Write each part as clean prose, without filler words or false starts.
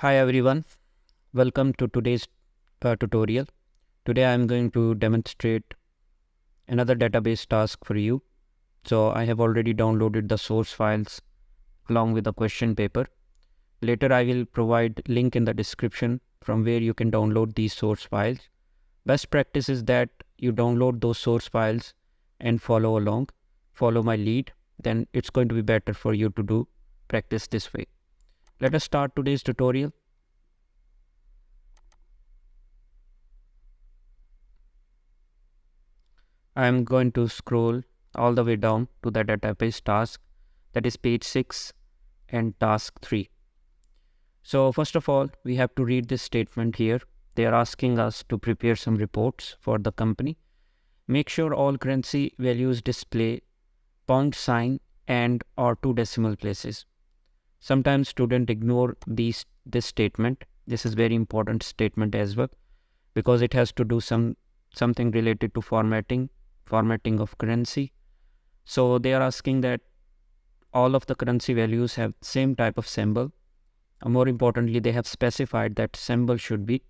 Hi everyone, welcome to today's tutorial. Today I am going to demonstrate another database task for you. So I have already downloaded the source files along with the question paper. Later I will provide link in the description from where you can download these source files. Best practice is that you download those source files and follow along, follow my lead, then it's going to be better for you to do practice this way. Let us start today's tutorial. I am going to scroll all the way down to the database task, that is page 6 and task 3. So first of all, we have to read this statement here. They are asking us to prepare some reports for the company. Make sure all currency values display pound sign and or two decimal places. Sometimes students ignore this statement. This is very important statement as well because it has to do something related to formatting of currency. So they are asking that all of the currency values have same type of symbol. More importantly, they have specified that symbol should be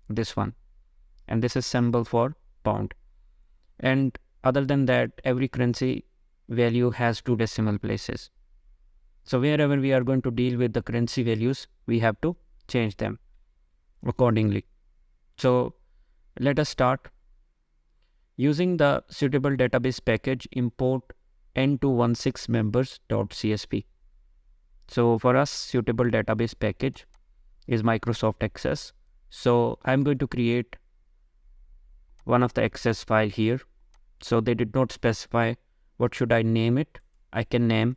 this one, and this is symbol for pound. And other than that, every currency value has two decimal places. So wherever we are going to deal with the currency values, we have to change them accordingly. So let us start. Using the suitable database package, import n216 members.csv. So for us, suitable database package is Microsoft Access. So I'm going to create one of the Access file here. So they did not specify what should I name it. I can name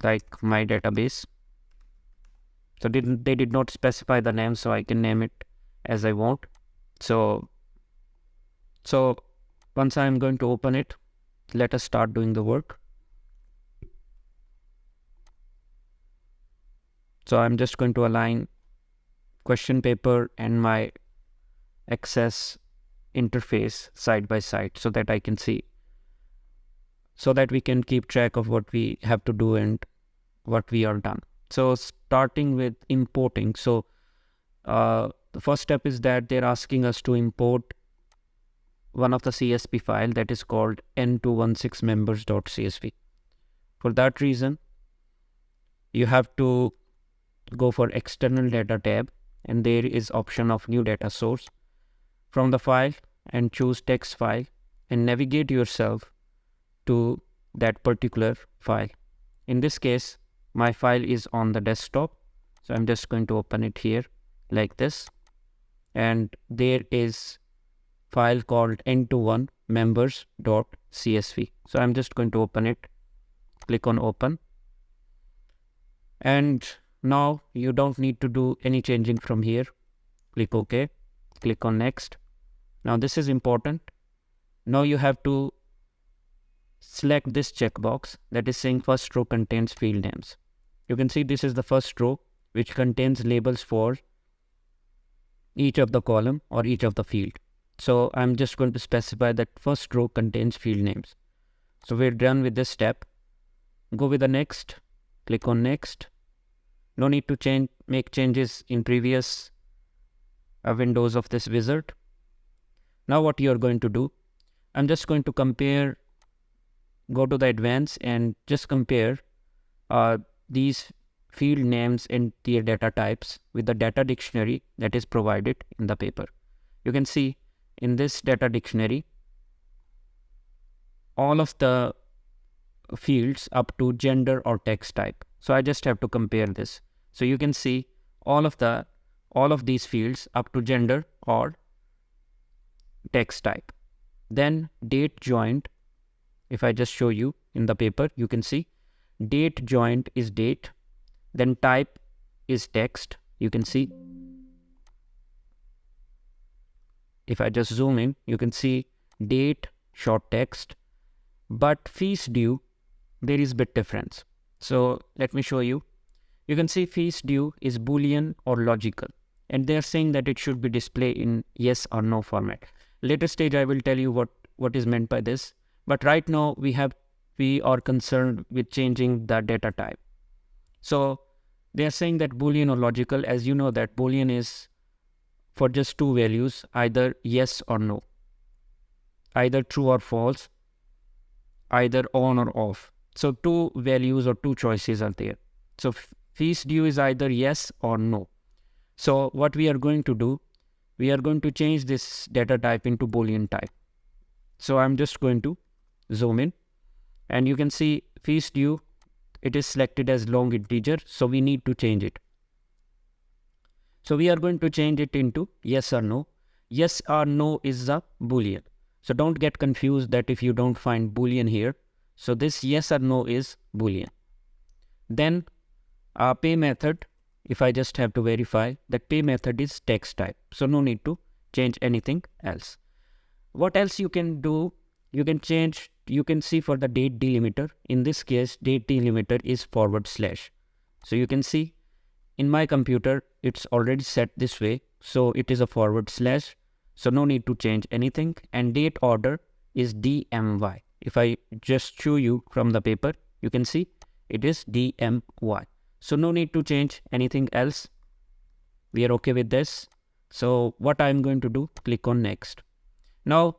like my database. So they did not specify the name, so I can name it as I want. So once I'm going to open it, let us start doing the work. So I'm just going to align question paper and my Access interface side by side so that I can see, so that we can keep track of what we have to do and what we are done. So starting with importing. So the first step is that they're asking us to import one of the CSV file that is called n216 members.csv. For that reason, you have to go for external data tab, and there is option of new data source. From the file and choose text file and navigate yourself to that particular file. In this case, my file is on the desktop. So I'm just going to open it here like this. And there is file called n21 members.csv. So I'm just going to open it. Click on open. And now you don't need to do any changing from here. Click OK. Click on next. Now this is important. Now you have to select this checkbox that is saying first row contains field names. You can see this is the first row which contains labels for each of the column or each of the field. So I'm just going to specify that first row contains field names. So we're done with this step. Go with the next. Click on next. No need to make changes in previous windows of this wizard. Now what you are going to do, I'm just going to compare, go to the advanced and just compare these field names and their data types with the data dictionary that is provided in the paper. You can see in this data dictionary, all of the fields up to gender or text type. So I just have to compare this. So you can see all of these fields up to gender or text type. Then date joint, if I just show you in the paper, you can see date joint is date, then type is text. You can see, if I just zoom in, you can see date, short text, but fees due, there is bit difference. So let me show you. You can see fees due is Boolean or logical, and they are saying that it should be displayed in yes or no format. Later stage I will tell you what is meant by this, but right now we are concerned with changing the data type. So They are saying that Boolean or logical, as you know that Boolean is for just two values, either yes or no, either true or false, either on or off. So two values or two choices are there. So fees due is either yes or no. So what we are going to do, we are going to change this data type into Boolean type. So I'm just going to zoom in, and you can see fees due, it is selected as long integer, so we need to change it. So we are going to change it into yes or no. Yes or no is the Boolean. So don't get confused that if you don't find Boolean here. So this yes or no is Boolean. Then our pay method, if I just have to verify that pay method is text type. So no need to change anything else. What else you can do? You can change, you can see for the date delimiter. In this case, date delimiter is /. So you can see in my computer, it's already set this way. So it is a /. So no need to change anything. And date order is DMY. If I just show you from the paper, you can see it is DMY. So no need to change anything else. We are okay with this. So what I'm going to do, click on next. Now,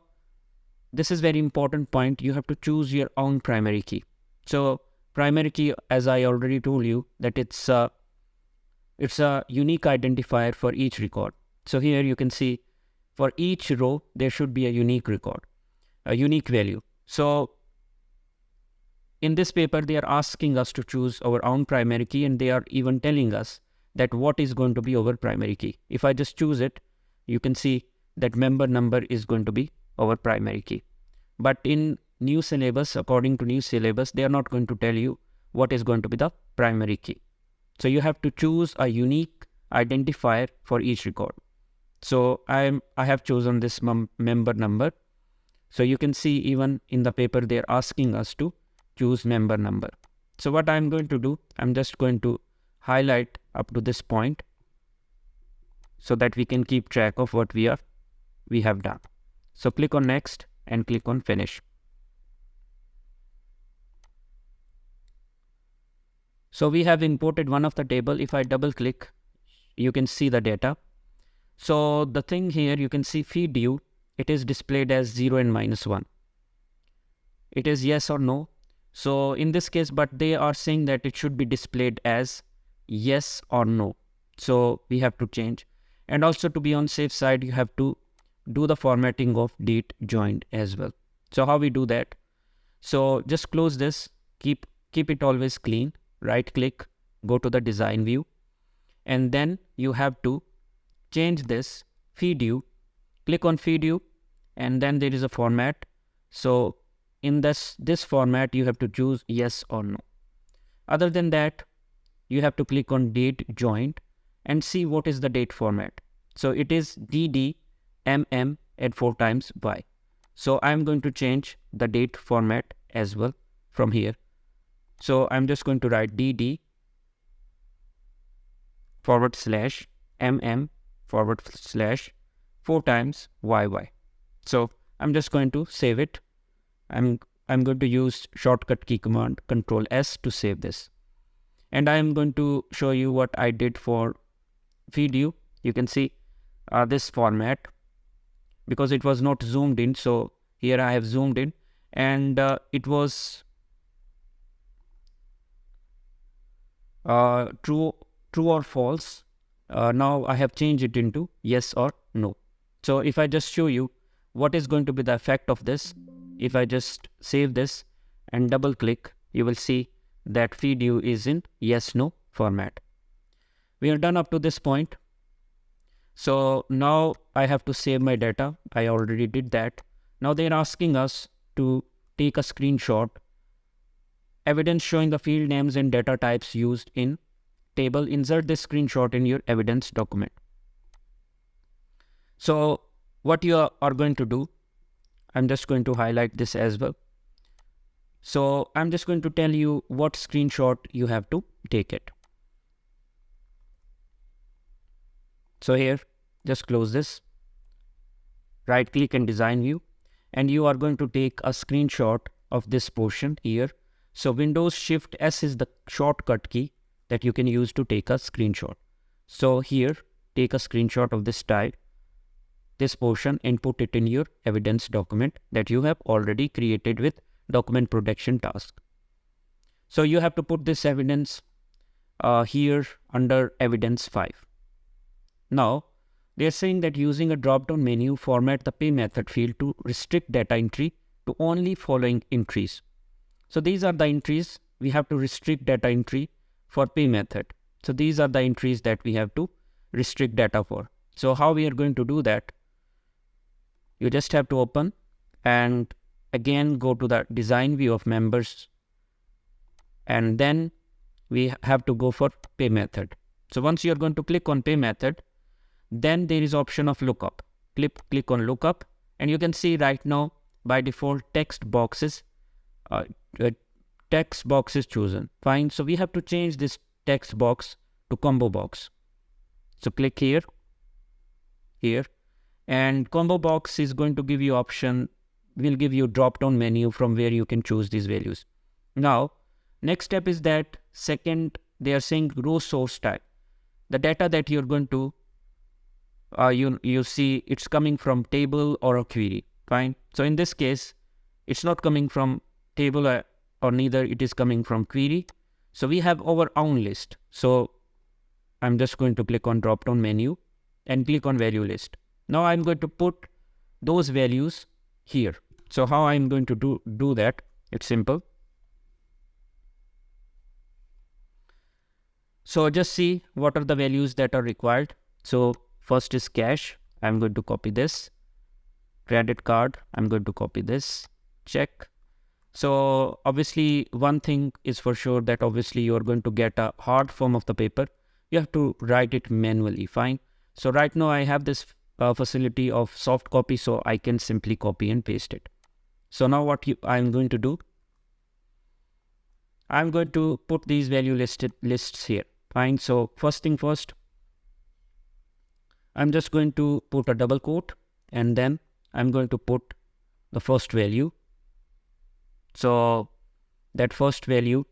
this is very important point. You have to choose your own primary key. So primary key, as I already told you, that it's a unique identifier for each record. So here you can see for each row, there should be a unique record, a unique value. So in this paper, they are asking us to choose our own primary key, and they are even telling us that what is going to be our primary key. If I just choose it, you can see that member number is going to be our primary key. But in new syllabus, according to new syllabus, they are not going to tell you what is going to be the primary key. So you have to choose a unique identifier for each record. So I have chosen this member number. So you can see even in the paper, they're asking us to choose member number. So what I'm going to do, I'm just going to highlight up to this point so that we can keep track of what we have done. So click on next and click on finish. So we have imported one of the table. If I double click, you can see the data. So the thing here, you can see fee due, it is displayed as 0 and -1. It is yes or no. So in this case, but they are saying that it should be displayed as yes or no. So we have to change. And also to be on safe side, you have to do the formatting of date joined as well. So how we do that? So just close this, keep it always clean, right click, go to the design view, and then you have to change this fee due, click on fee due, and then there is a format. So in this format, you have to choose yes or no. Other than that, you have to click on date joined and see what is the date format. So it is DD MM at 4 times Y. So I'm going to change the date format as well from here. So I'm just going to write DD /MM /4 times YY. So I'm just going to save it. I'm going to use shortcut key command Control S to save this. And I'm going to show you what I did for fee due. You can see this format, because it was not zoomed in. So here I have zoomed in, and it was true or false. Now I have changed it into yes or no. So if I just show you what is going to be the effect of this, if I just save this and double click, you will see that fee due is in yes no format. We are done up to this point. So now I have to save my data. I already did that. Now they are asking us to take a screenshot, evidence showing the field names and data types used in table. Insert this screenshot in your evidence document. So what you are going to do, I'm just going to highlight this as well. So I'm just going to tell you what screenshot you have to take it. So here, just close this, right click and design view, and you are going to take a screenshot of this portion here. So Windows Shift S is the shortcut key that you can use to take a screenshot. So here, take a screenshot of this type, this portion, and put it in your evidence document that you have already created with document protection task. So you have to put this evidence here under evidence 5. Now, they are saying that using a drop-down menu, format the pay method field to restrict data entry to only following entries. So these are the entries we have to restrict data entry for pay method. So these are the entries that we have to restrict data for. So how we are going to do that? You just have to open and again go to the design view of members, and then we have to go for pay method. So once you are going to click on pay method, then there is option of lookup. Click on lookup, and you can see right now by default text box is chosen. Fine. So we have to change this text box to combo box. So click here, and combo box is going to give you option, will give you drop down menu from where you can choose these values. Now, next step is that second, they are saying row source type. The data that you're going to, you see it's coming from table or a query. Fine. So in this case, it's not coming from table or neither it is coming from query. So we have our own list. So I'm just going to click on drop down menu and click on value list. Now I'm going to put those values here. So how I'm going to do that? It's simple. So just see what are the values that are required. So first is cash. I'm going to copy this. Credit card. I'm going to copy this. Check. So obviously one thing is for sure that obviously you are going to get a hard form of the paper. You have to write it manually. Fine. So right now I have this facility of soft copy, so I can simply copy and paste it. So now what I'm going to do, I'm going to put these value lists here. Fine. So first thing first, I'm just going to put a double quote, and then I'm going to put the first value. So that first value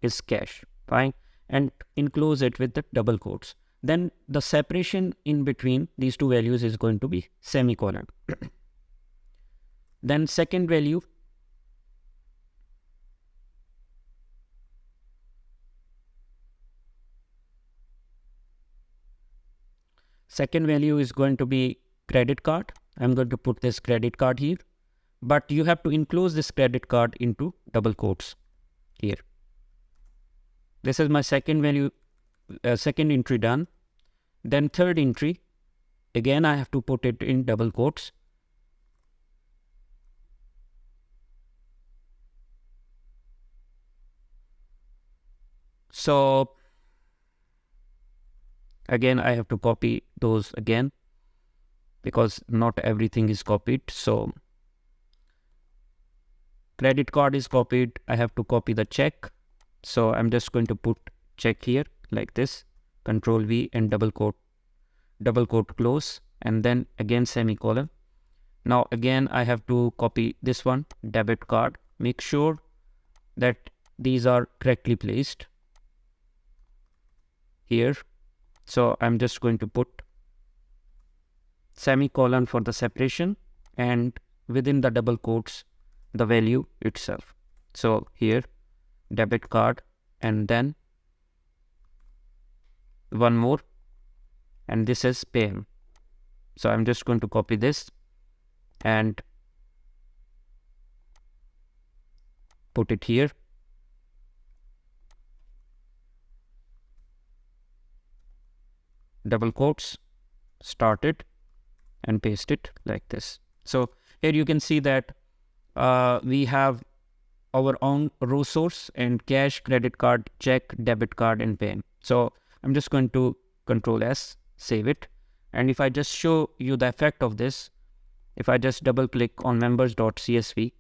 is cash. Fine. And enclose it with the double quotes. Then the separation in between these two values is going to be semicolon. Then second value, is going to be credit card. I'm going to put this credit card here, but you have to enclose this credit card into double quotes here. This is my second value, second entry done. Then third entry, again I have to put it in double quotes. So again I have to copy those again because not everything is copied. So credit card is copied. I have to copy the check. So I'm just going to put check here like this, Control V and double quote close, and then again semicolon. Now again I have to copy this one, debit card. Make sure that these are correctly placed here. So I'm just going to put semicolon for the separation, and within the double quotes the value itself. So here debit card, and then one more, and this is pay. So I'm just going to copy this and put it here. Double quotes, start it and paste it like this. So here you can see that we have our own row source and cash, credit card, check, debit card, and pay. So I'm just going to Control S, save it. And if I just show you the effect of this, if I just double click on members.csv,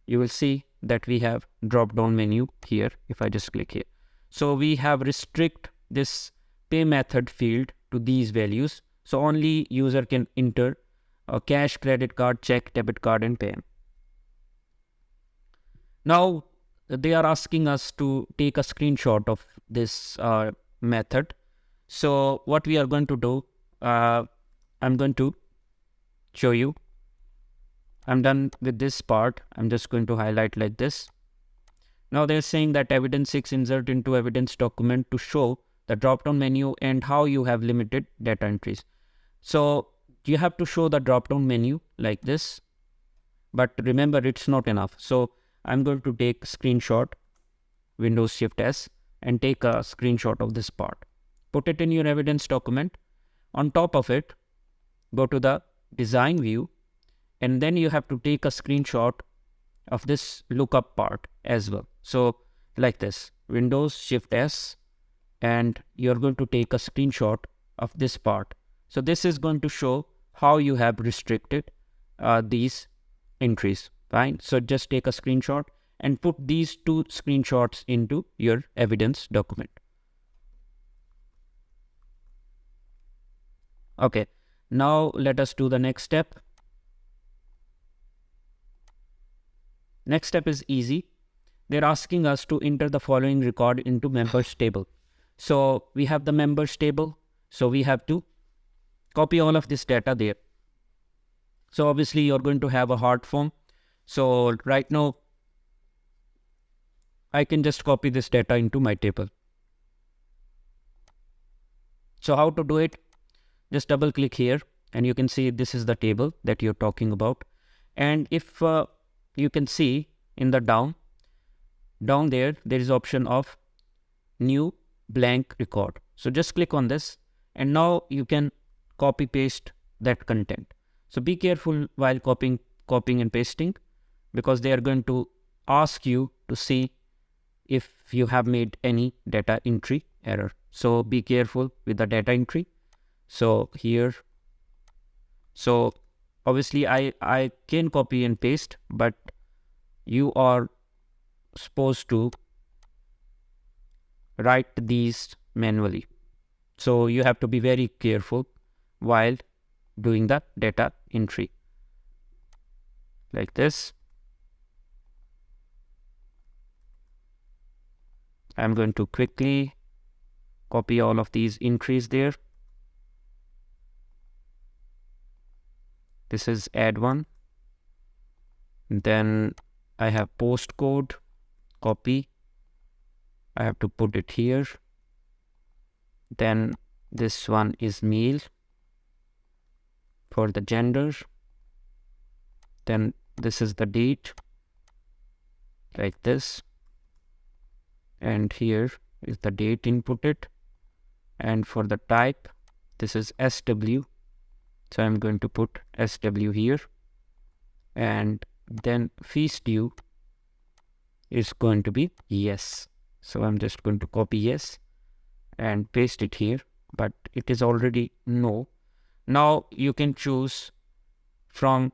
you will see that we have drop down menu here. If I just click here, so we have restrict this pay method field to these values. So only user can enter a cash, credit card, check, debit card, and pay. Now they are asking us to take a screenshot of this method. So what we are going to do, I'm going to show you. I'm done with this part. I'm just going to highlight like this. Now they're saying that evidence 6 insert into evidence document to show the drop-down menu and how you have limited data entries. So you have to show the drop-down menu like this, but remember it's not enough. So I'm going to take screenshot, Windows Shift S, and take a screenshot of this part. Put it in your evidence document. On top of it, go to the design view, and then you have to take a screenshot of this lookup part as well. So like this, Windows Shift S, and you're going to take a screenshot of this part. So this is going to show how you have restricted these entries. Fine. So just take a screenshot and put these 2 screenshots into your evidence document. Okay. Now let us do the next step. Next step is easy. They're asking us to enter the following record into members table. So we have the members table. So we have to copy all of this data there. So obviously you're going to have a hard form. So right now I can just copy this data into my table. So how to do it? Just double click here and you can see this is the table that you're talking about. And if you can see in the down there is option of new blank record. So just click on this and now you can copy paste that content. So be careful while copying and pasting, because they are going to ask you to see if you have made any data entry error. So be careful with the data entry. So here, so obviously I can copy and paste, but you are supposed to write these manually. So you have to be very careful while doing the data entry like this. I'm going to quickly copy all of these entries there. This is add one. Then I have postcode, copy. I have to put it here. Then this one is male for the gender. Then this is the date, like this. And here is the date inputted. And for the type, this is SW. So I'm going to put SW here. And then feast due is going to be yes. So I'm just going to copy yes and paste it here, but it is already no. Now you can choose from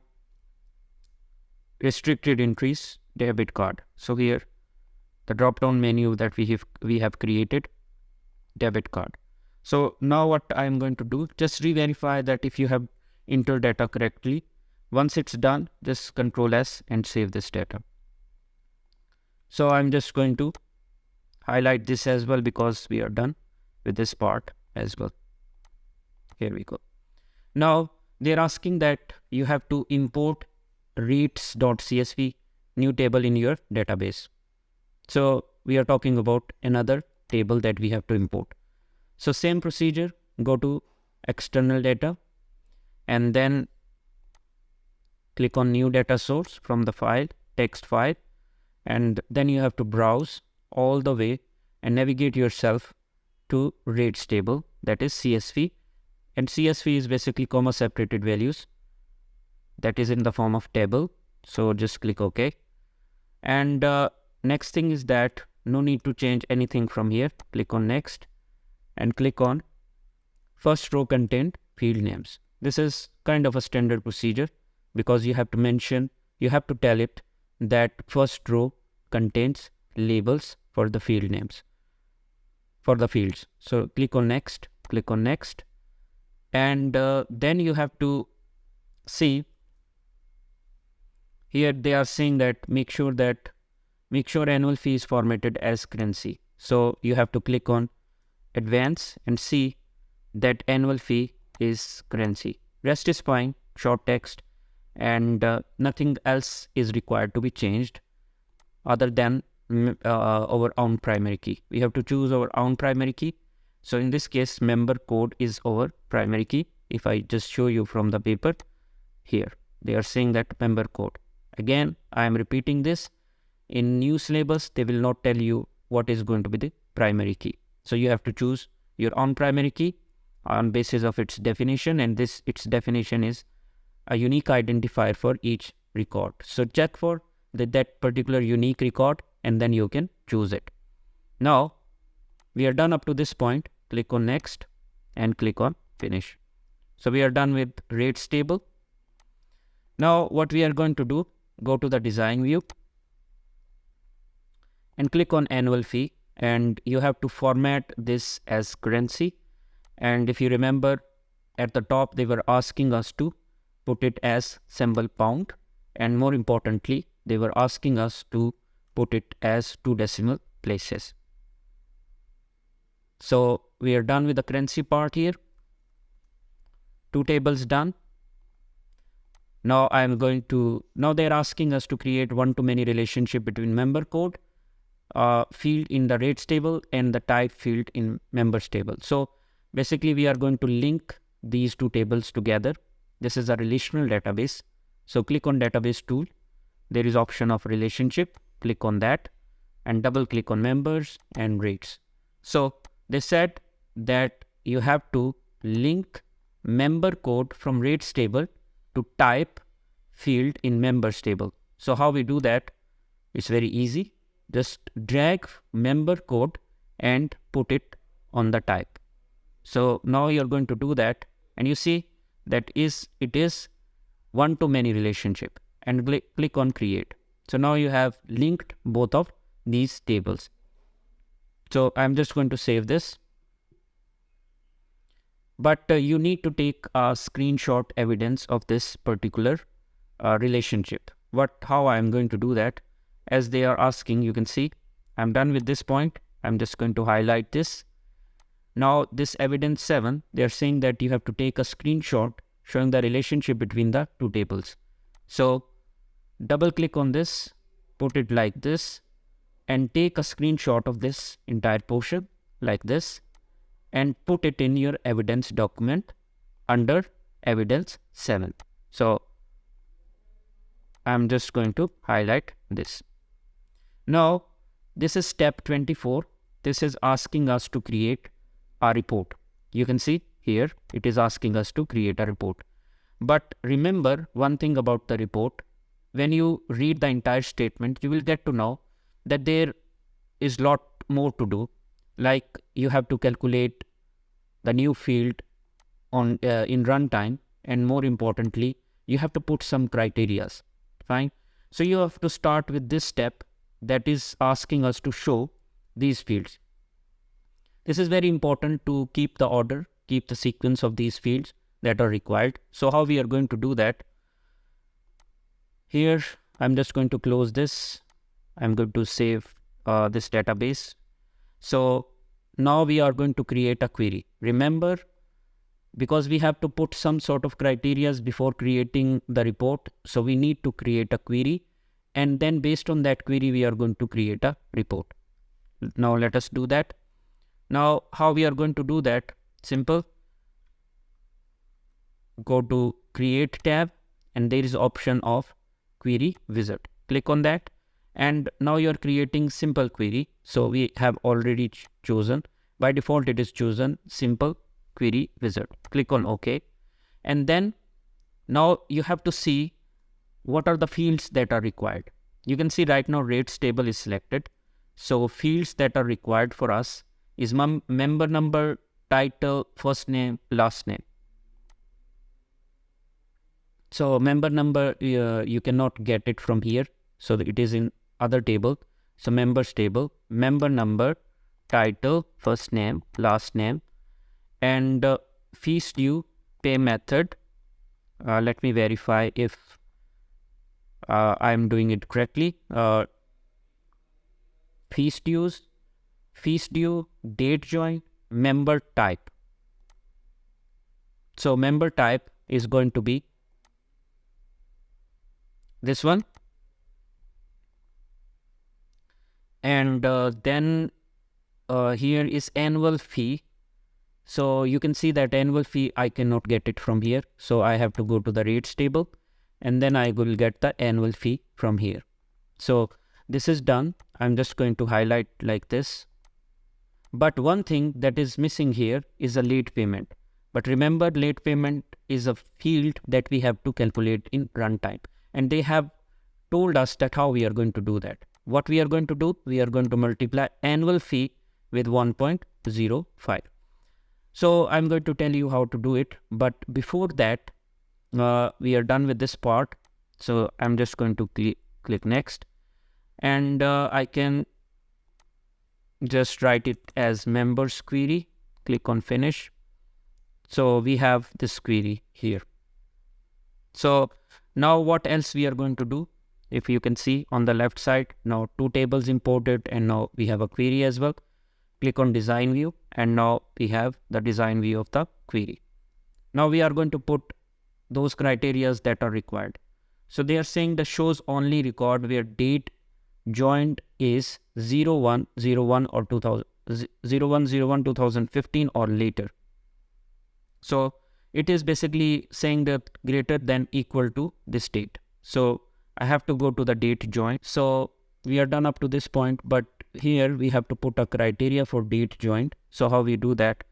restricted entries, debit card. So here the drop down menu that we have created, debit card. So now what I'm going to do, just re-verify that if you have entered data correctly. Once it's done, just Control S and save this data. So I'm just going to highlight this as well because we are done with this part as well. Here we go. Now they're asking that you have to import rates.csv new table in your database. So we are talking about another table that we have to import. So same procedure, go to external data and then click on new data source from the file, text file, and then you have to browse all the way and navigate yourself to rates table, that is CSV. And CSV is basically comma separated values that is in the form of table. So just click OK. And next thing is that no need to change anything from here. Click on next and click on first row content field names. This is kind of a standard procedure because you have to mention, you have to tell it that first row contains labels for the field names, for the fields. So click on next, and then you have to see here they are saying that make sure that make sure annual fee is formatted as currency. So you have to click on advance and see that annual fee is currency. Rest is fine, short text, and nothing else is required to be changed other than our own primary key. We have to choose our own primary key. So in this case, member code is our primary key. If I just show you from the paper here, they are saying that member code. Again, I am repeating this. In new syllabus, they will not tell you what is going to be the primary key. So you have to choose your own primary key on basis of its definition, and its definition is a unique identifier for each record. So check for that particular unique record and then you can choose it. Now we are done up to this point. Click on next and click on finish. So we are done with rates table. Now what we are going to do, go to the design view and click on annual fee, and you have to format this as currency. And if you remember, at the top they were asking us to put it as symbol pound, and more importantly they were asking us to put it as 2 decimal places. So we are done with the currency part here. 2 tables done. Now they're asking us to create one-to-many relationship between member code field in the rates table and the type field in members table. So basically we are going to link these 2 tables together. This is a relational database. So click on database tool. There is option of relationship. Click on that and double click on members and rates. So they said that you have to link member code from rates table to type field in members table. So how we do that? It's very easy. Just drag member code and put it on the type. So now you're going to do that, and you see that it is one-to-many relationship, and click on create. So now you have linked both of these tables. So I'm just going to save this. But you need to take a screenshot evidence of this particular relationship. How I'm going to do that? As they are asking, you can see I'm done with this point. I'm just going to highlight this. Now this evidence 7, they are saying that you have to take a screenshot showing the relationship between the 2 tables. So double click on this, put it like this, and take a screenshot of this entire portion like this, and put it in your evidence document under evidence 7. So I'm just going to highlight this. Now this is step 24. This is asking us to create a report. You can see here it is asking us to create a report. But remember one thing about the report. When you read the entire statement, you will get to know that there is a lot more to do. Like you have to calculate the new field on in runtime, and more importantly, you have to put some criterias. Fine. So you have to start with this step that is asking us to show these fields. This is very important to keep the order, keep the sequence of these fields that are required. So how we are going to do that? Here, I'm just going to close this. I'm going to save this database. So now we are going to create a query. Remember, because we have to put some sort of criteria before creating the report, so we need to create a query, and then based on that query, we are going to create a report. Now let us do that. Now how we are going to do that? Simple. Go to create tab, and there is option of query wizard. Click on that, and now you are creating simple query. So we have already chosen, by default it is chosen simple query wizard. Click on OK, and then now you have to see what are the fields that are required. You can see right now rates table is selected. So fields that are required for us is member number, title, first name, last name. So member number, you cannot get it from here. So it is in other table. So members table, member number, title, first name, last name, and fees due, pay method. Let me verify if I'm doing it correctly. feast dues, feast due, date join, member type. So member type is going to be this one. And then here is annual fee. So you can see that annual fee, I cannot get it from here. So I have to go to the rates table and then I will get the annual fee from here. So this is done. I'm just going to highlight like this. But one thing that is missing here is a late payment. But remember, late payment is a field that we have to calculate in runtime. And they have told us that how we are going to do that. What we are going to do, we are going to multiply annual fee with 1.05. So I'm going to tell you how to do it. But before that, we are done with this part. So I'm just going to click next. And I can just write it as members query, click on finish. So we have this query here. So now what else we are going to do? If you can see on the left side, now two tables imported and now we have a query as well. Click on design view and now we have the design view of the query. Now we are going to put those criterias that are required. So they are saying the shows only record where date joined is 0101 or 0101 2015 or later. So it is basically saying that greater than equal to this date. So I have to go to the date join. So we are done up to this point, but here we have to put a criteria for date joined. So how we do that?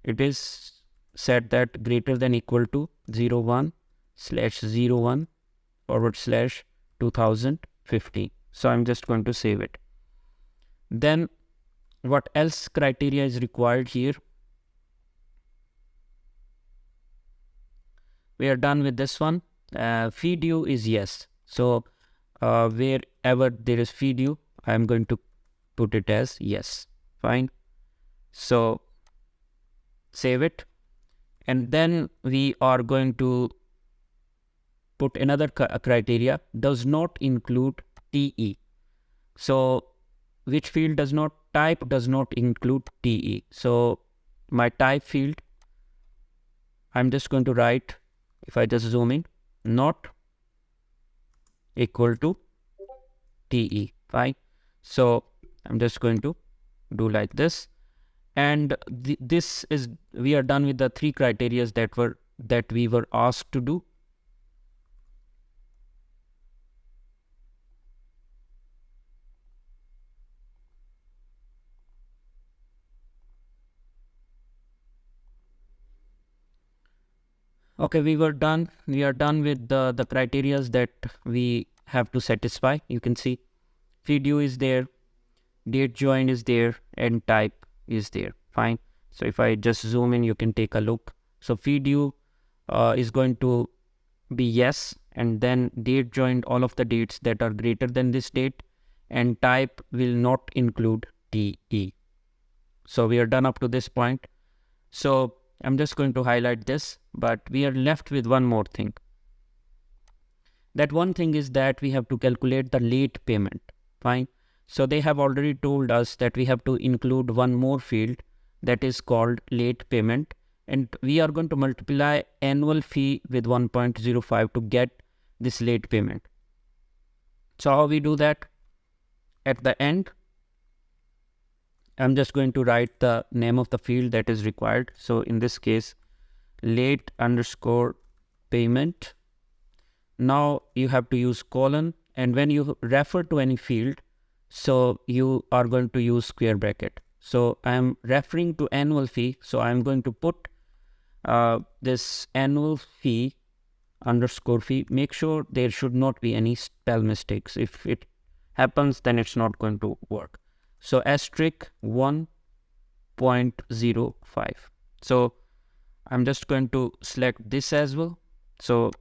It is set that greater than equal to 01/01/2015. So I'm just going to save it. Then what else criteria is required here? We are done with this one. Fee due is yes. So wherever there is fee due, I'm going to put it as yes. Fine. So save it. And then we are going to put another criteria, does not include TE. So which field does not? Type does not include TE. So my type field, I'm just going to write, if I just zoom in, not equal to TE. Fine. So I'm just going to do like this. And this is, we are done with the three criteria that we were asked to do. Okay, we are done with the criteria that we have to satisfy. You can see fee due is there, date joined is there, and type is there. Fine. So if I just zoom in, you can take a look. So fee due is going to be yes, and then date joined, all of the dates that are greater than this date, and type will not include TE. So we are done up to this point. So I'm just going to highlight this, but we are left with one more thing. That one thing is that we have to calculate the late payment. Fine. So they have already told us that we have to include one more field that is called late payment. And we are going to multiply annual fee with 1.05 to get this late payment. So how we do that? At the end, I'm just going to write the name of the field that is required. So in this case, late underscore payment. Now you have to use colon, and when you refer to any field, so you are going to use square bracket. So I am referring to annual fee. So I'm going to put this annual fee underscore fee. Make sure there should not be any spell mistakes. If it happens, then it's not going to work. So asterisk 1.05. So I'm just going to select this as well. So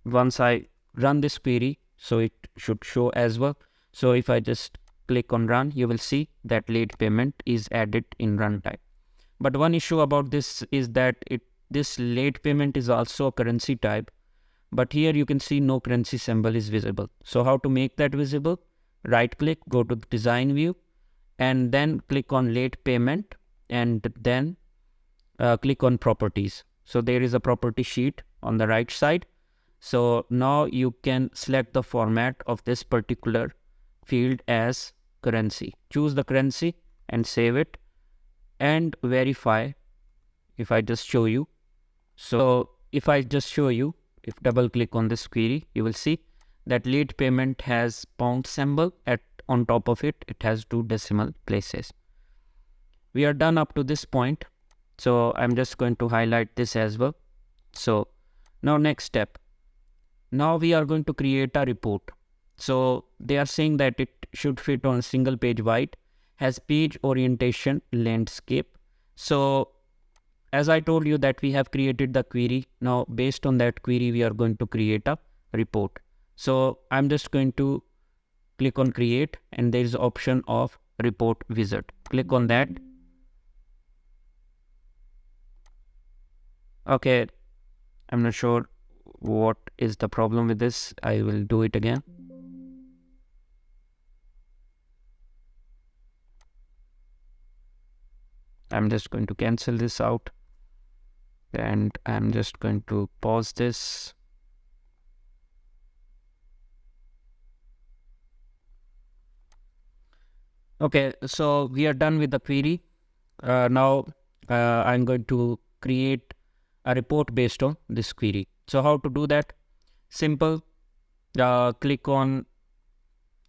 once I run this query, so it should show as well. So if I just click on run, you will see that late payment is added in runtime. But one issue about this is that this late payment is also a currency type, but here you can see no currency symbol is visible. So how to make that visible? Right click, go to the design view, and then click on late payment, and then click on properties. So there is a property sheet on the right side. So now you can select the format of this particular field as currency. Choose the currency and save it and verify. If I just show you, so if I just show you, if double click on this query, you will see that late payment has pound symbol on top of it. It has 2 decimal places. We are done up to this point. So I'm just going to highlight this as well. So now next step. Now we are going to create a report. So they are saying that it should fit on single page wide, has page orientation, landscape. So as I told you that we have created the query. Now based on that query, we are going to create a report. So I'm just going to click on create, and there is option of report wizard. Click on that. Okay, I'm not sure what is the problem with this. I will do it again. I'm just going to cancel this out, and I'm just going to pause this. Okay, so we are done with the query. Now I'm going to create a report based on this query. So how to do that? Simple. Click on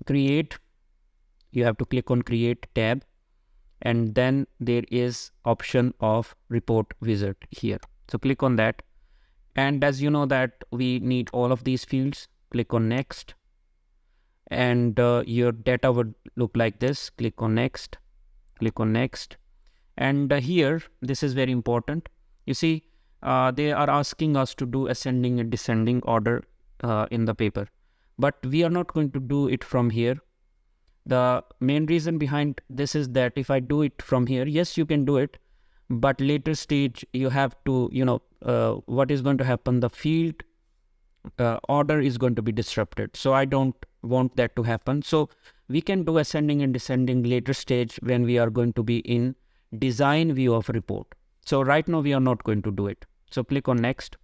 create. You have to click on create tab, and then there is option of report wizard here. So click on that, and as you know that we need all of these fields, click on next, and your data would look like this. Click on next, click on next, and here this is very important. You see, they are asking us to do ascending and descending order in the paper, but we are not going to do it from here. The main reason behind this is that if I do it from here, yes, you can do it, but later stage you have to, what is going to happen, the field order is going to be disrupted. So I don't want that to happen. So we can do ascending and descending later stage when we are going to be in design view of report. So right now we are not going to do it. So click on next.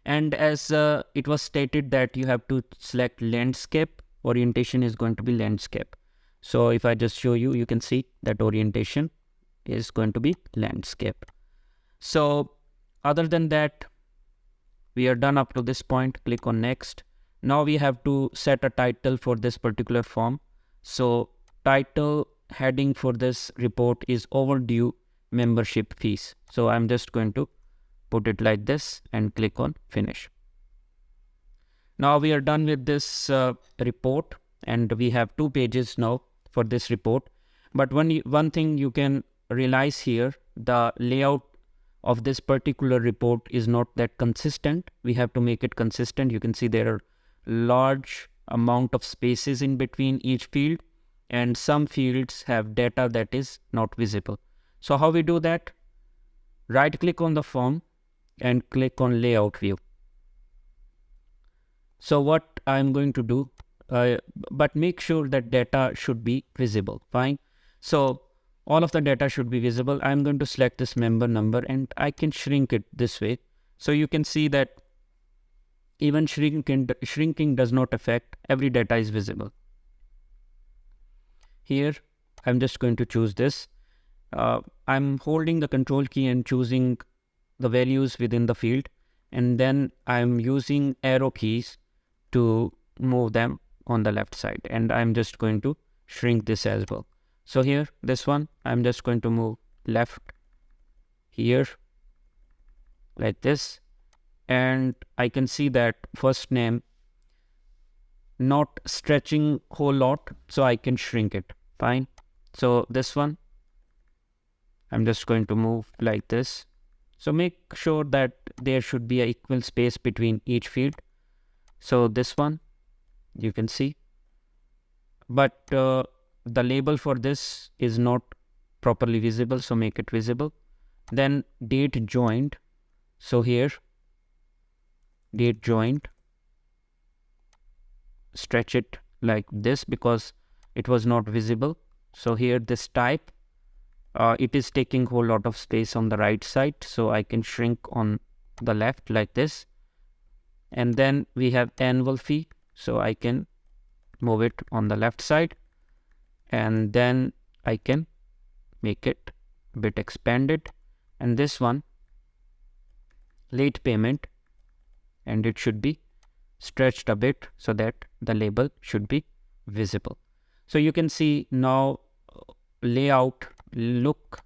And as it was stated that you have to select landscape, orientation is going to be landscape. So if I just show you, you can see that orientation is going to be landscape. So other than that, we are done up to this point. Click on next. Now we have to set a title for this particular form. So title heading for this report is overdue membership fees. So I'm just going to put it like this and click on finish. Now we are done with this report, and we have 2 pages now for this report. But one thing you can realize here, the layout of this particular report is not that consistent. We have to make it consistent. You can see there are large amount of spaces in between each field, and some fields have data that is not visible. So how we do that? Right click on the form and click on layout view. So what I'm going to do, but make sure that data should be visible. Fine. So all of the data should be visible. I'm going to select this member number, and I can shrink it this way. So you can see that even shrinking does not affect, every data is visible. Here, I'm just going to choose this. I'm holding the control key and choosing the values within the field, and then I'm using arrow keys to move them on the left side, and I'm just going to shrink this as well. So here, this one, I'm just going to move left here like this, and I can see that first name not stretching whole lot, so I can shrink it. Fine. So this one, I'm just going to move like this. So make sure that there should be an equal space between each field. So this one, you can see, but the label for this is not properly visible, so make it visible. Then date joined. So here, date joined, stretch it like this because it was not visible. So here this type, it is taking a whole lot of space on the right side, so I can shrink on the left like this. And then we have annual fee, so I can move it on the left side, and then I can make it a bit expanded. And this one, late payment, and it should be stretched a bit so that the label should be visible. So you can see now layout look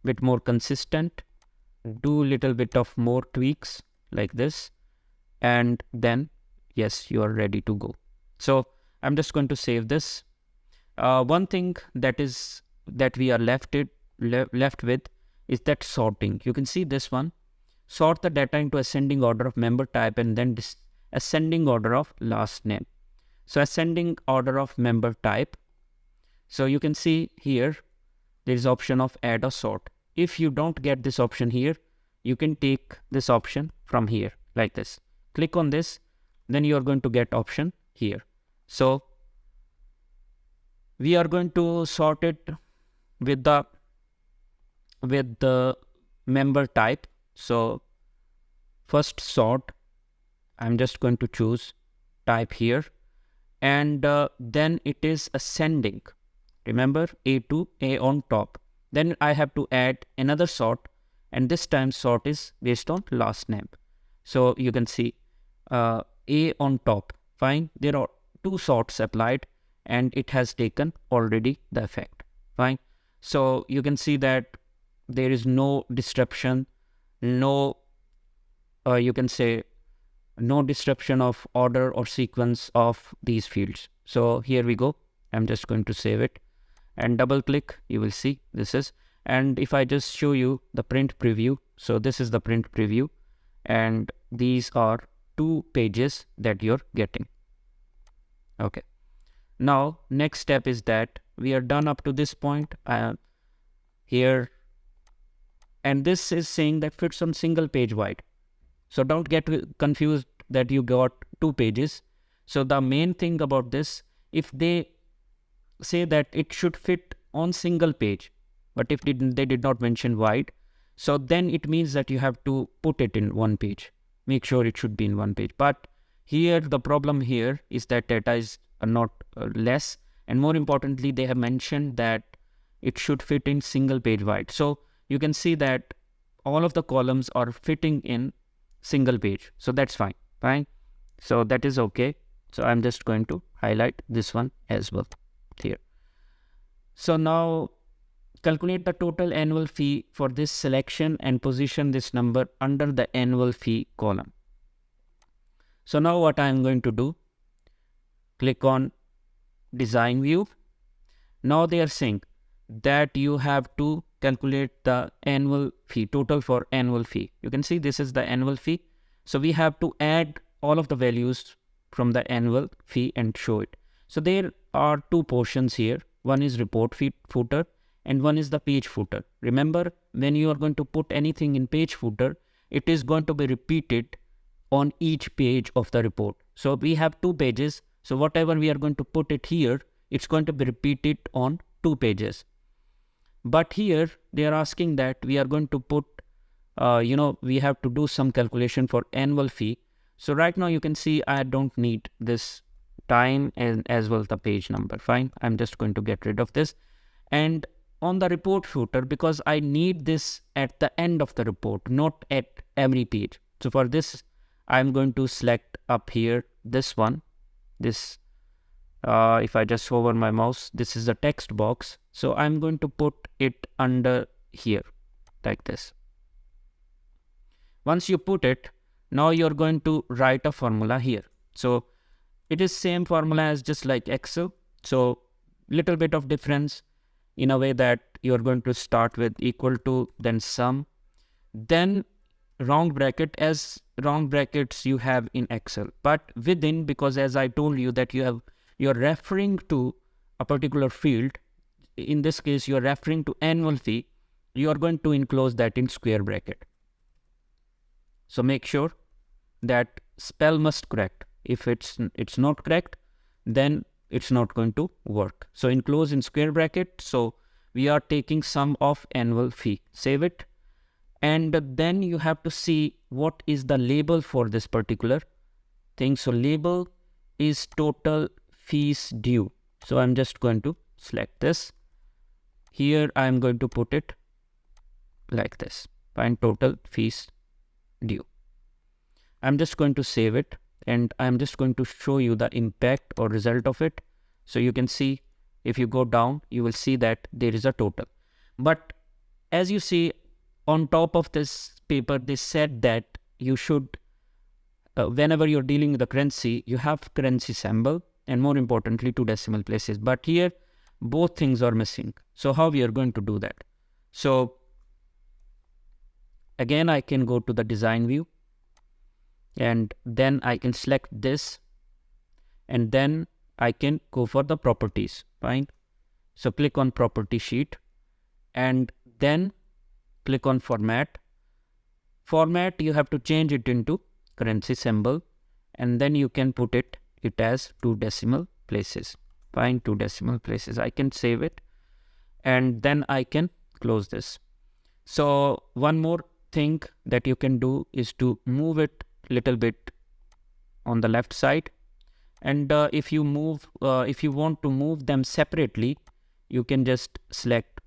bit more consistent, do little bit of more tweaks like this, and then yes, you are ready to go. So I'm just going to save this. One thing that we are left with is that sorting. You can see this one, sort the data into ascending order of member type and then ascending order of last name. So ascending order of member type. So you can see here there is option of add or sort. If you don't get this option here, you can take this option from here like this. Click on this, then you are going to get option here. So we are going to sort it with the member type. So first sort, I'm just going to choose type here, and then it is ascending. Remember, A to A on top. Then I have to add another sort, and this time sort is based on last name. So you can see A on top. Fine. There are two sorts applied, and it has taken already the effect. Fine. So you can see that there is no disruption, no you can say no disruption of order or sequence of these fields. So here we go. I'm just going to save it and double click. You will see this is, and if I just show you the print preview, so this is the print preview, and these are 2 pages that you're getting. Okay. Now next step is that we are done up to this point here, and this is saying that fits on single page wide. So don't get confused that you got 2 pages. So the main thing about this, if they say that it should fit on single page, but if they did not mention wide, so then it means that you have to put it in 1 page. Make sure it should be in 1 page. But here the problem here is that data is not less, and more importantly they have mentioned that it should fit in single page wide. So you can see that all of the columns are fitting in single page, so that's fine. So that is okay. So I'm just going to highlight this one as well here. So now calculate the total annual fee for this selection and position this number under the annual fee column. So now what I'm going to do, click on design view. Now they are saying that you have to calculate the annual fee, total for annual fee. You can see this is the annual fee. So we have to add all of the values from the annual fee and show it. So there are 2 portions here. One is report footer and one is the page footer. Remember, when you are going to put anything in page footer, it is going to be repeated on each page of the report. So we have 2 pages. So whatever we are going to put it here, it's going to be repeated on 2 pages. But here they are asking that we are going to put, we have to do some calculation for annual fee. So right now you can see I don't need this time and as well the page number. Fine. I'm just going to get rid of this. And on the report footer, because I need this at the end of the report, not at every page. So for this, I'm going to select up here this one. This if I just hover my mouse, this is the text box. So I'm going to put it under here like this. Once you put it, now you're going to write a formula here. So it is same formula as just like Excel. So little bit of difference in a way that you're going to start with equal to, then sum, then round bracket as round brackets you have in Excel. But within, because as I told you that you're referring to a particular field, in this case you're referring to annual fee, you are going to enclose that in square bracket. So make sure that spell must correct. If it's not correct, then it's not going to work. So enclose in square bracket. So we are taking sum of annual fee. Save it. And then you have to see what is the label for this particular thing. So label is total fees due. So I'm just going to select this. Here I'm going to put it like this. Find total fees due. I'm just going to save it, and I'm just going to show you the impact or result of it. So you can see, if you go down, you will see that there is a total. But as you see, on top of this paper, they said that you should, whenever you're dealing with the currency, you have currency symbol and more importantly, 2 decimal places. But here, both things are missing. So how we are going to do that? So again, I can go to the design view, and then I can select this, and then I can go for the properties. Fine. So click on property sheet, and then click on format. Format, you have to change it into currency symbol, and then you can put it as 2 decimal places. Fine, 2 decimal places. I can save it, and then I can close this. So one more thing that you can do is to move it little bit on the left side, and if you want to move them separately, you can just select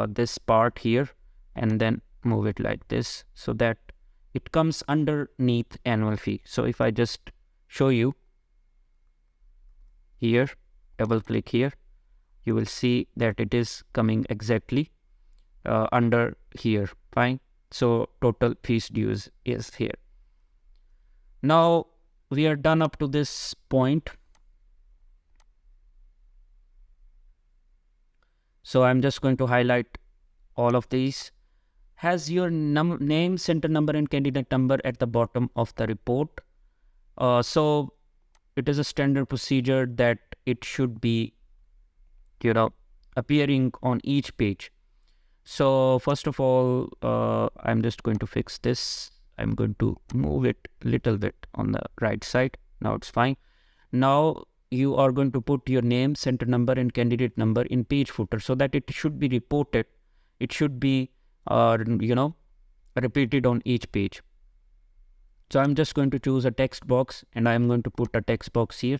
this part here and then move it like this, so that it comes underneath annual fee. So if I just show you here, double click here, you will see that it is coming exactly under here. Fine. So total fees dues is here. Now we are done up to this point. So I'm just going to highlight all of these. Has your name, center number and candidate number at the bottom of the report. So it is a standard procedure that it should be, appearing on each page. So first of all, I'm just going to fix this. I'm going to move it a little bit on the right side. Now it's fine. Now you are going to put your name, center number and candidate number in page footer, so that it should be reported. It should be, repeated on each page. So I'm just going to choose a text box, and I'm going to put a text box here.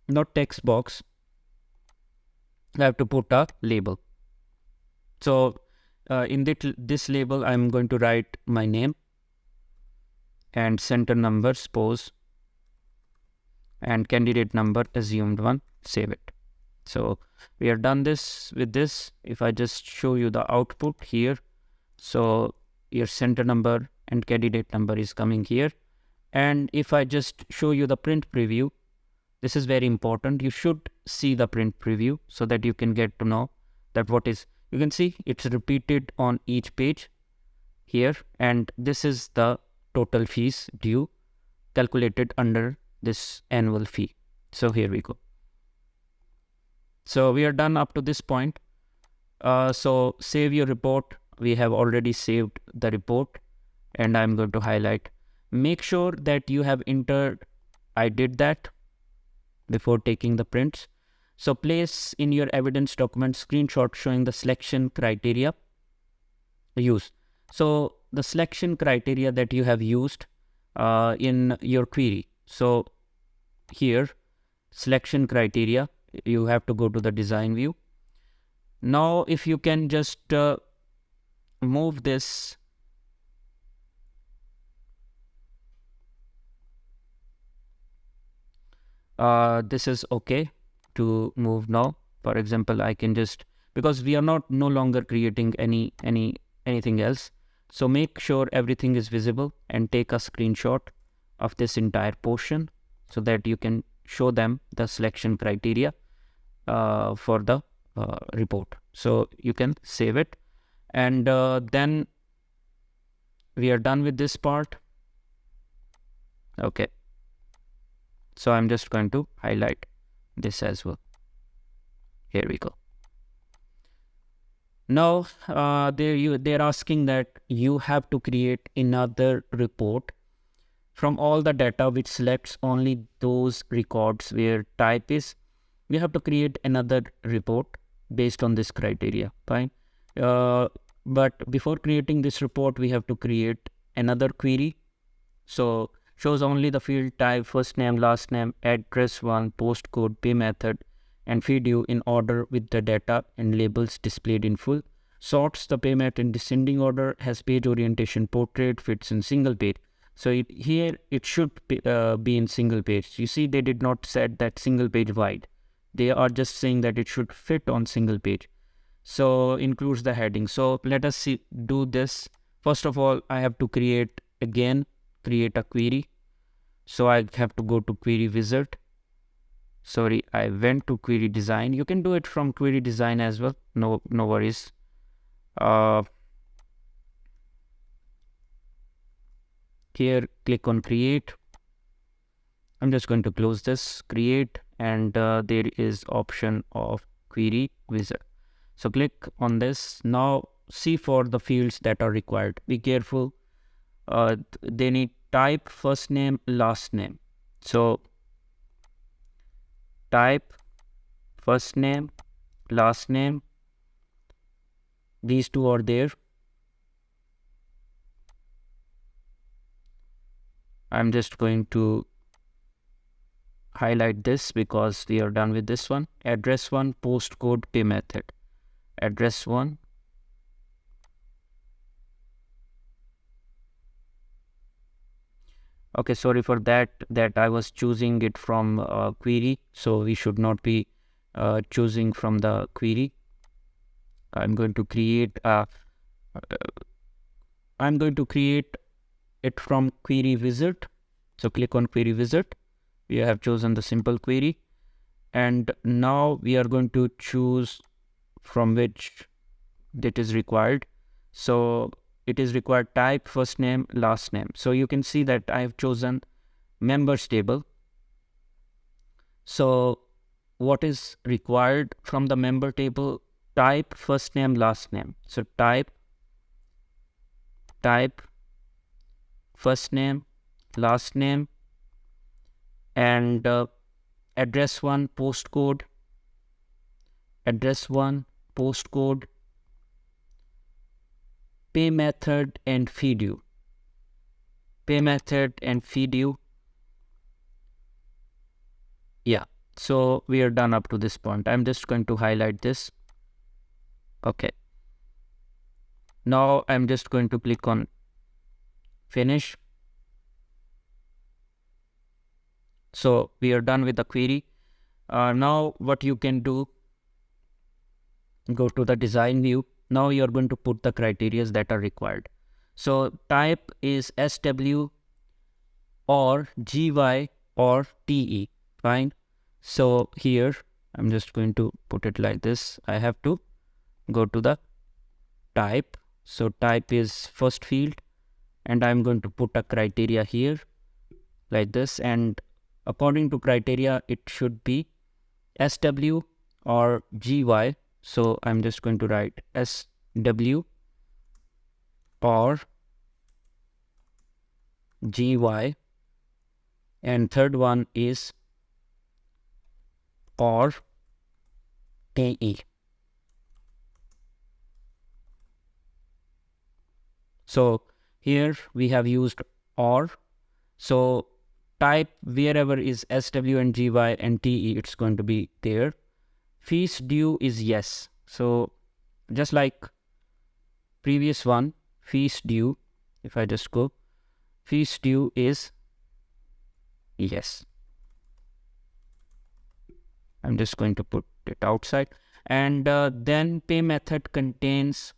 Not text box. I have to put a label. So in this label, I'm going to write my name and center number, suppose, and candidate number, assumed one. Save it. So we are done with this. If I just show you the output here, so your center number and candidate number is coming here. And if I just show you the print preview, this is very important. You should see the print preview so that you can get to know that what is. You can see it's repeated on each page here, and this is the total fees due calculated under this annual fee. So here we go. So we are done up to this point. So save your report. We have already saved the report, and I'm going to highlight. Make sure that you have entered. I did that before taking the prints. So place in your evidence document screenshot showing the selection criteria used. So the selection criteria that you have used in your query. So here, selection criteria, you have to go to the design view. Now, if you can just move this this is okay to move now. For example, I can just, because we are no longer creating anything else. So make sure everything is visible and take a screenshot of this entire portion so that you can show them the selection criteria for the report. So you can save it, and then we are done with this part. Okay. So I'm just going to highlight this as well. Here we go. Now they're asking that you have to create another report from all the data which selects only those records where type is, we have to create another report based on this criteria, fine. But before creating this report, we have to create another query. So shows only the field type, first name, last name, address one, postcode, pay method, and feed you in order with the data and labels displayed in full. Sorts the pay method in descending order, has page orientation portrait, fits in single page. So here it should be in single page. You see, they did not set that single page wide. They are just saying that it should fit on single page. So includes the heading. So let us do this. First of all, I have to create a query. So I have to go to query wizard. Sorry, I went to query design. You can do it from query design as well. No worries. Here, click on create. I'm just going to close this, create, and there is option of query wizard. So click on this. Now see for the fields that are required. Be careful. They need type, first name, last name. So type, first name, last name. These two are there. I'm just going to highlight this because we are done with this one. Address one, postcode, pay method. Address one. Okay, sorry for that I was choosing it from query, so we should not be choosing from the query. I'm going to create it from query wizard. So click on query wizard. We have chosen the simple query, and now we are going to choose from which that is required. So it is required type, first name, last name. So you can see that I have chosen members table. So what is required from the member table? Type, first name, last name. So type, first name, last name, and address one, postcode, pay method, and feed you. Yeah, so we are done up to this point. I'm just going to highlight this. Okay. Now I'm just going to click on finish. So we are done with the query. Now what you can do, go to the design view. Now you are going to put the criteria that are required. So type is SW or GY or TE, fine. So here I'm just going to put it like this. I have to go to the type. So type is first field, and I'm going to put a criteria here like this, and according to criteria it should be SW or GY. So I'm just going to write SW or GY, and third one is or TE. So here we have used or. So type wherever is SW and GY and TE, it's going to be there. Fees due is yes. So just like previous one, fees due, if I just go, fees due is yes. I'm just going to put it outside. And then pay method contains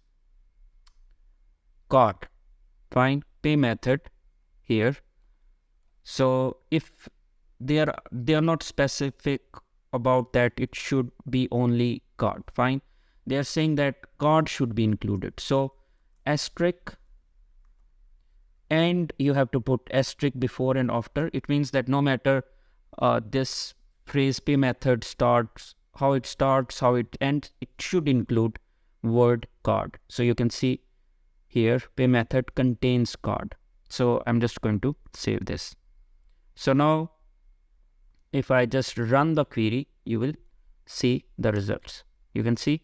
card, fine, pay method here. So if they are not specific about that, it should be only card, fine. They are saying that card should be included. So asterisk, and you have to put asterisk before and after. It means that no matter this phrase pay method starts, how it ends, it should include word card. So you can see here pay method contains card. So I'm just going to save this. So now if I just run the query, you will see the results. You can see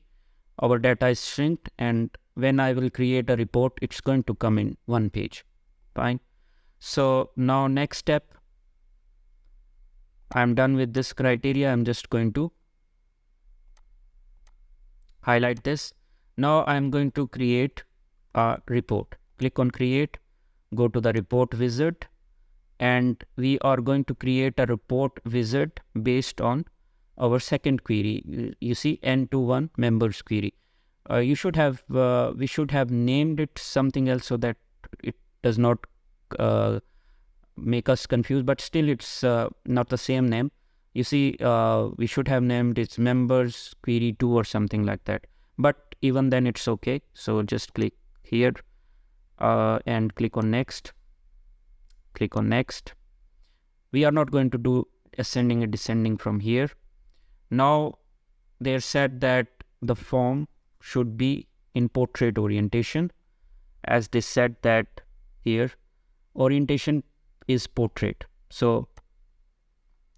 our data is shrinked, and when I will create a report, it's going to come in one page. Fine. So now next step, I'm done with this criteria. I'm just going to highlight this. Now I'm going to create a report. Click on create, go to the report wizard, and we are going to create a report wizard based on our second query. You see N21 members query. We should have named it something else so that it does not make us confused, but still it's not the same name. You see, we should have named it members query 2 or something like that, but even then it's okay. So just click here and click on next. Click on next. We are not going to do ascending and descending from here. Now they said that the form should be in portrait orientation, as they said that here orientation is portrait. So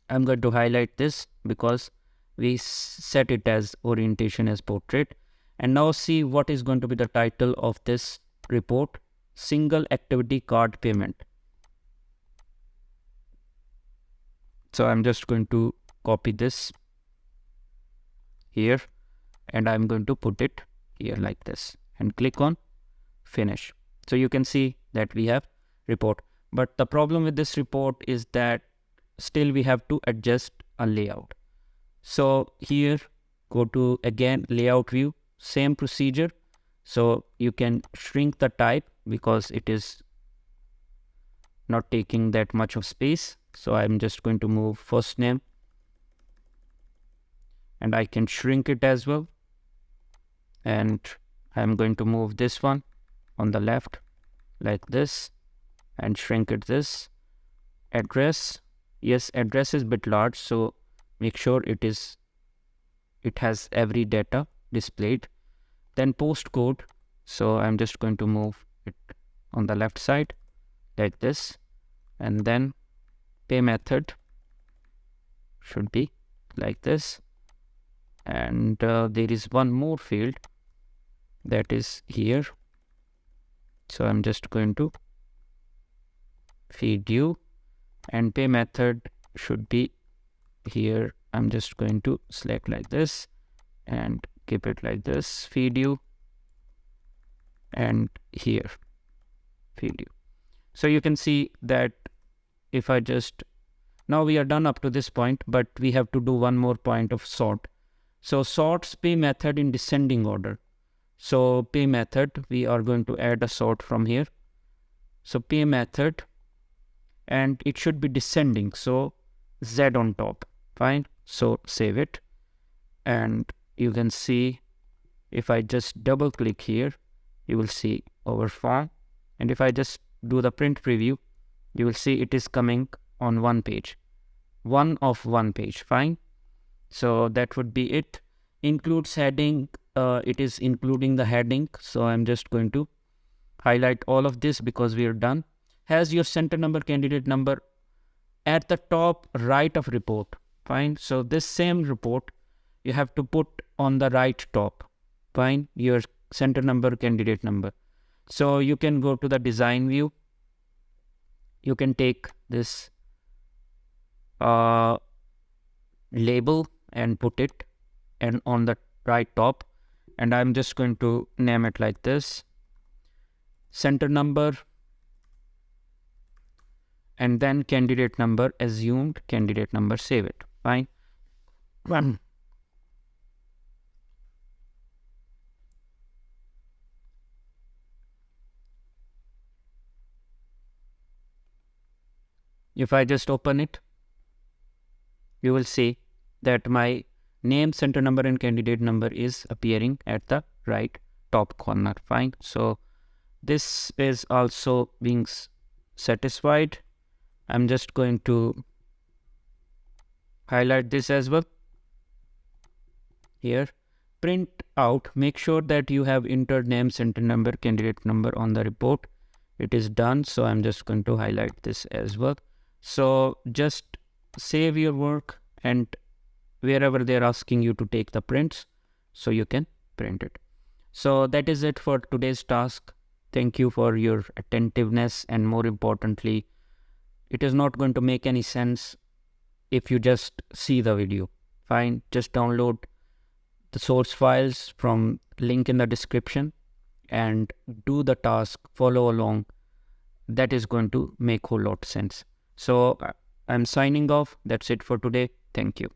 I'm going to highlight this because we set it as orientation as portrait. And now see what is going to be the title of this report: single activity card payment. So I'm just going to copy this here, and I'm going to put it here like this and click on finish. So you can see that we have report, but the problem with this report is that still we have to adjust a layout. So here, go to again layout view, same procedure. So you can shrink the type because it is not taking that much of space. So I'm just going to move first name, and I can shrink it as well. And I'm going to move this one on the left like this and shrink it this. Address, yes, address is a bit large, so make sure it has every data displayed. Then postcode, so I'm just going to move it on the left side like this, and then pay method should be like this. And there is one more field that is here, so I'm just going to feed you, and pay method should be here. I'm just going to select like this and keep it like this, feed you, and here feed you. So you can see that if I just, now we are done up to this point, but we have to do one more point of sort. So sorts pay method in descending order. So pay method, we are going to add a sort from here. So pay method, and it should be descending, so Z on top. Fine. So save it, and you can see if I just double click here, you will see our form, and if I just do the print preview, you will see it is coming on one page, one of one page. Fine. So that would be it. Includes heading, it is including the heading, so I'm just going to highlight all of this because we are done. Has your center number, candidate number at the top right of report. Fine. So this same report you have to put on the right top. Fine. Your center number, candidate number. So you can go to the design view. You can take this label and put it and on the right top, and I'm just going to name it like this: center number, and then candidate number, assumed candidate number, save it. Fine. If I just open it, you will see that my name, center number, and candidate number is appearing at the right top corner. Fine. So this is also being satisfied. I'm just going to highlight this as well. Here, print out, make sure that you have entered name, center number, candidate number on the report, it is done. So I'm just going to highlight this as well. So just save your work, and wherever they're asking you to take the prints, so you can print it. So that is it for today's task. Thank you for your attentiveness, and more importantly, it is not going to make any sense if you just see the video. Fine, just download the source files from link in the description and do the task, follow along. That is going to make a whole lot of sense. So I'm signing off. That's it for today. Thank you.